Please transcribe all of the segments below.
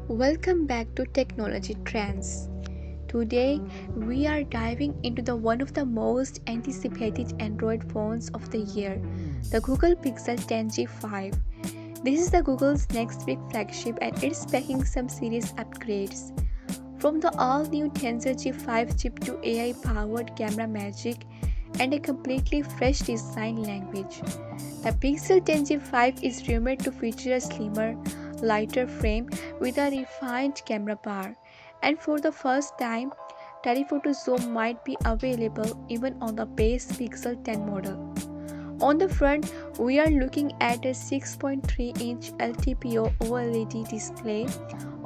Welcome back to Technology Trends. Today, we are diving into the one of the most anticipated Android phones of the year, the Google Pixel 10G 5. This is the Google's next big flagship and it's packing some serious upgrades. From the all-new Tensor G5 chip to AI-powered camera magic and a completely fresh design language. The Pixel 10G 5 is rumored to feature a slimmer, lighter frame with a refined camera bar, and for the first time, telephoto zoom might be available even on the base Pixel 10 model. On the front, we are looking at a 6.3-inch LTPO OLED display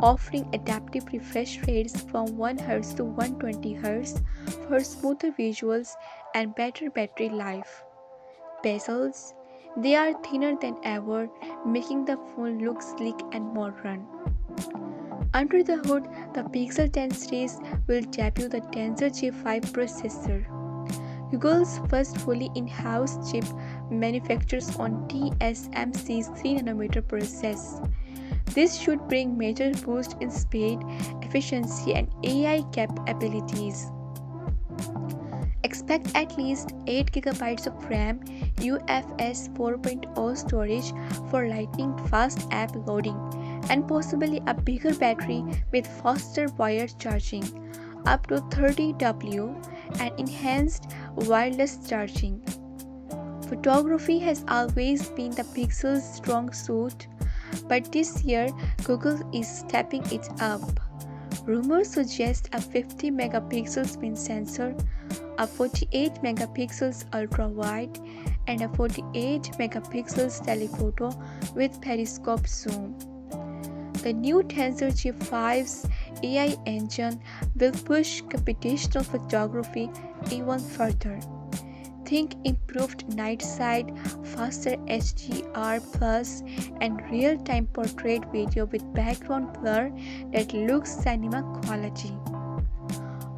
offering adaptive refresh rates from 1 Hz to 120 Hz for smoother visuals and better battery life. Bezels, they are thinner than ever, making the phone look sleek and modern. Under the hood, the Pixel 10 series will debut the Tensor G5 processor, Google's first fully in-house chip manufactures on TSMC's 3nm process. This should bring major boost in speed, efficiency and AI capabilities. Expect at least 8 GB of RAM, UFS 4.0 storage for lightning-fast app loading, and possibly a bigger battery with faster wired charging, up to 30W, and enhanced wireless charging. Photography has always been the Pixel's strong suit, but this year Google is stepping it up. Rumors suggest a 50 megapixel spin sensor, a 48 megapixels ultra-wide, and a 48 megapixels telephoto with periscope zoom. The new Tensor G5's AI engine will push computational photography even further. Think improved night sight, faster HDR+, and real-time portrait video with background blur that looks cinema quality.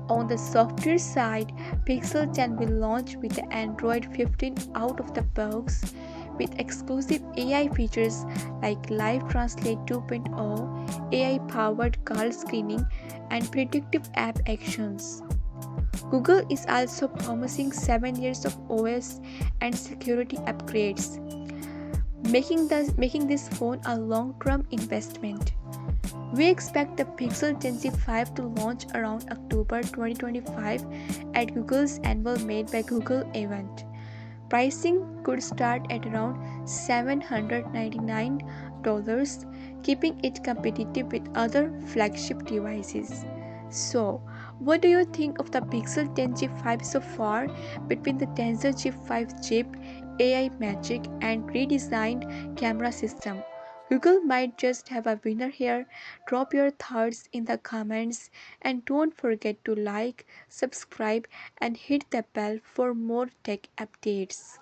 On the software side, Pixel 10 will launch with the Android 15 out of the box with exclusive AI features like Live Translate 2.0, AI-powered call screening, and predictive app actions. Google is also promising 7 years of OS and security upgrades, making this phone a long-term investment. We expect the Pixel 10C 5 to launch around October 2025 at Google's annual Made by Google event. Pricing could start at around $799, keeping it competitive with other flagship devices. So, what do you think of the Pixel 10 G5 so far? Between the Tensor G5 chip, AI magic, and redesigned camera system, Google might just have a winner here. Drop your thoughts in the comments and don't forget to like, subscribe, and hit the bell for more tech updates.